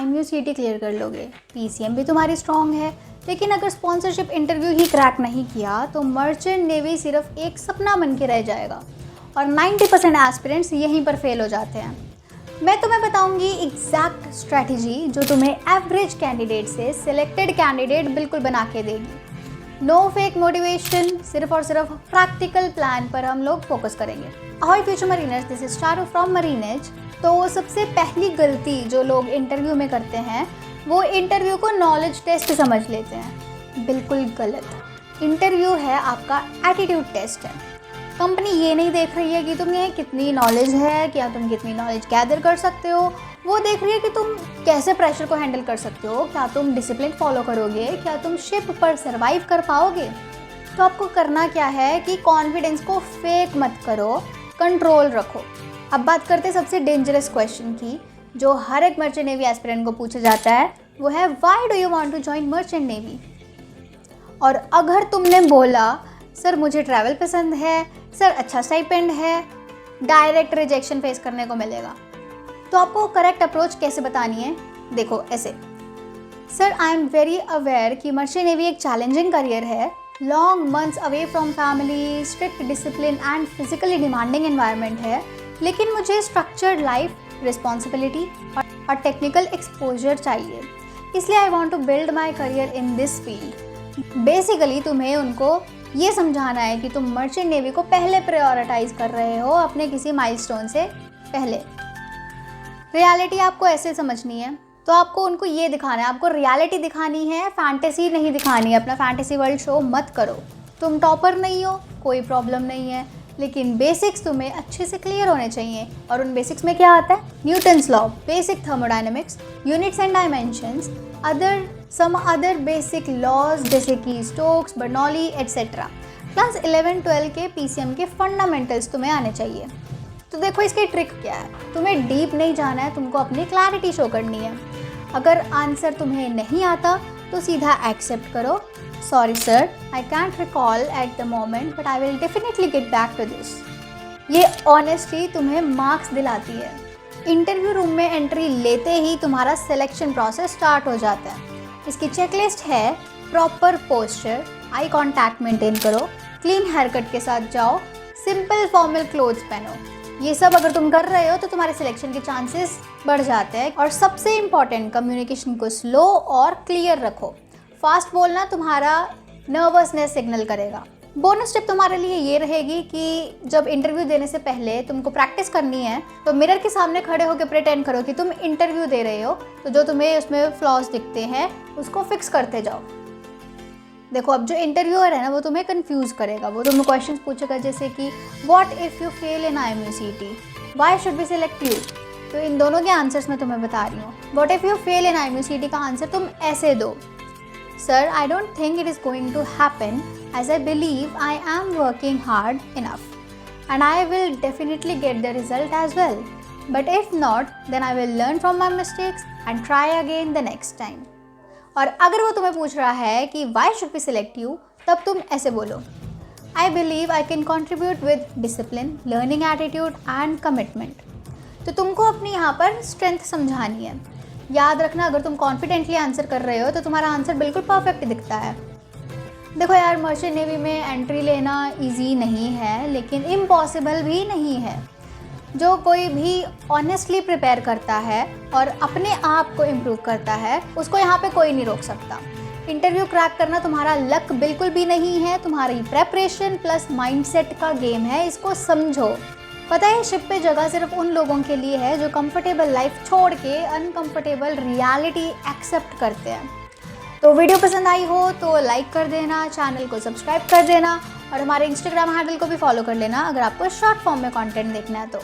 IMUCT clear कर लोगे, PCM भी तुम्हारी स्ट्रॉन्ग है, लेकिन अगर स्पॉन्सरशिप इंटरव्यू ही क्रैक नहीं किया तो मर्चेंट नेवी सिर्फ एक सपना बन के रह जाएगा और 90% एस्पिरेंट्स यहीं पर फेल हो जाते हैं। मैं तुम्हें बताऊंगी एग्जैक्ट स्ट्रैटेजी जो तुम्हें एवरेज कैंडिडेट से सिलेक्टेड कैंडिडेट बिल्कुल बना के देगी। नो फेक मोटिवेशन, सिर्फ और सिर्फ प्रैक्टिकल प्लान पर हम लोग फोकस करेंगे। Ahoy future mariners, this is Charu from Marinage. तो सबसे पहली गलती जो लोग इंटरव्यू में करते हैं वो इंटरव्यू को नॉलेज टेस्ट समझ लेते हैं। बिल्कुल गलत। इंटरव्यू है आपका एटीट्यूड टेस्ट है। कंपनी ये नहीं देख रही है कि तुम्हें कितनी नॉलेज है, क्या तुम कितनी नॉलेज गैदर कर सकते हो, वो देख रही है कि तुम कैसे प्रेशर को हैंडल कर सकते हो, क्या तुम डिसिप्लिन फॉलो करोगे, क्या तुम शिप पर सर्वाइव कर पाओगे। तो आपको करना क्या है कि कॉन्फिडेंस को फेक मत करो, कंट्रोल रखो। अब बात करते हैं सबसे डेंजरस क्वेश्चन की, जो हर एक मर्चेंट नेवी एस्पिरेंट को पूछा जाता है, वो है why do you want to join merchant navy. और अगर तुमने बोला सर मुझे ट्रैवल पसंद है, सर अच्छा स्टाइपेंड है, डायरेक्ट रिजेक्शन फेस करने को मिलेगा। तो आपको करेक्ट अप्रोच कैसे बतानी है, देखो ऐसे, sir I am very aware कि मर्चेंट नेवी एक चैलेंजिंग करियर है, long months away from family, strict discipline and physically demanding environment है, लेकिन मुझे स्ट्रक्चर्ड लाइफ, रिस्पॉन्सिबिलिटी और टेक्निकल एक्सपोजर चाहिए, इसलिए I want to build my career in this field. Basically तुम्हें उनको ये समझाना है कि तुम मर्चेंट नेवी को पहले प्रायोरिटाइज कर रहे हो अपने किसी माइलस्टोन से पहले। रियलिटी आपको ऐसे समझनी है, तो आपको उनको ये दिखाना है, आपको रियलिटी दिखानी है, फैंटेसी नहीं दिखानी है। अपना फैंटेसी वर्ल्ड शो मत करो। तुम टॉपर नहीं हो, कोई प्रॉब्लम नहीं है, लेकिन बेसिक्स तुम्हें अच्छे से क्लियर होने चाहिए। और उन बेसिक्स में क्या आता है, Newton's law, basic thermodynamics, units and dimensions, some other basic laws जैसे कि स्टोक्स, बर्नौली एट्सेट्रा। क्लास 11-12 के PCM के फंडामेंटल्स तुम्हें आने चाहिए। तो देखो इसकी ट्रिक क्या है, तुम्हें डीप नहीं जाना है, तुमको अपनी क्लैरिटी शो करनी है। अगर आंसर तुम्हें नहीं आता तो सीधा एक्सेप्ट करो, sorry sir I can't recall at the moment but I will definitely get back to this. ये ऑनेस्टली तुम्हें मार्क्स दिलाती है। इंटरव्यू रूम में एंट्री लेते ही तुम्हारा सिलेक्शन प्रोसेस स्टार्ट हो जाता है। इसकी चेकलिस्ट है, proper posture, eye contact maintain करो, क्लीन हेयर कट के साथ जाओ, सिंपल फॉर्मल क्लोथ्स पहनो। ये सब अगर तुम कर रहे हो तो तुम्हारे सिलेक्शन के चांसेस बढ़ जाते हैं। और सबसे इम्पॉर्टेंट, कम्युनिकेशन को स्लो और क्लियर रखो। फास्ट बोलना तुम्हारा नर्वसनेस सिग्नल करेगा। बोनस टिप तुम्हारे लिए ये रहेगी कि जब इंटरव्यू देने से पहले तुमको प्रैक्टिस करनी है तो मिरर के सामने खड़े होकर प्रिटेंड करो कि तुम इंटरव्यू दे रहे हो, तो जो तुम्हें उसमें फ्लॉज दिखते हैं उसको फिक्स करते जाओ। देखो अब जो इंटरव्यूअर है ना वो तुम्हें कंफ्यूज करेगा, वो तुम्हें क्वेश्चंस पूछेगा जैसे कि what if you fail in IMUCT, why should we select you. तो इन दोनों के आंसर्स मैं तुम्हें बता रही हूँ। What if you fail in IMUCT का आंसर तुम ऐसे दो, sir I don't think it is going to happen as I believe I am working hard enough and I will definitely get the result as well, but if not then I will learn from my mistakes and try again the next time। और अगर वो तुम्हें पूछ रहा है कि why should we select you, तब तुम ऐसे बोलो, I believe I can contribute with discipline, learning attitude and commitment। तो तुमको अपनी यहाँ पर स्ट्रेंथ समझानी है। याद रखना, अगर तुम कॉन्फिडेंटली आंसर कर रहे हो तो तुम्हारा आंसर बिल्कुल परफेक्ट दिखता है। देखो यार, मर्चेंट नेवी में एंट्री लेना इजी नहीं है, लेकिन इम्पॉसिबल भी नहीं है। जो कोई भी ऑनेस्टली प्रिपेयर करता है और अपने आप को इम्प्रूव करता है, उसको यहाँ पे कोई नहीं रोक सकता। इंटरव्यू क्रैक करना तुम्हारा लक बिल्कुल भी नहीं है, तुम्हारी प्रेपरेशन प्लस माइंडसेट का गेम है, इसको समझो। पता है शिप पे जगह सिर्फ उन लोगों के लिए है जो कंफर्टेबल लाइफ छोड़ के अनकंफर्टेबल रियलिटी एक्सेप्ट करते हैं। तो वीडियो पसंद आई हो तो लाइक कर देना, चैनल को सब्सक्राइब कर देना और हमारे इंस्टाग्राम हैंडल को भी फॉलो कर लेना अगर आपको शॉर्ट फॉर्म में कंटेंट देखना है तो।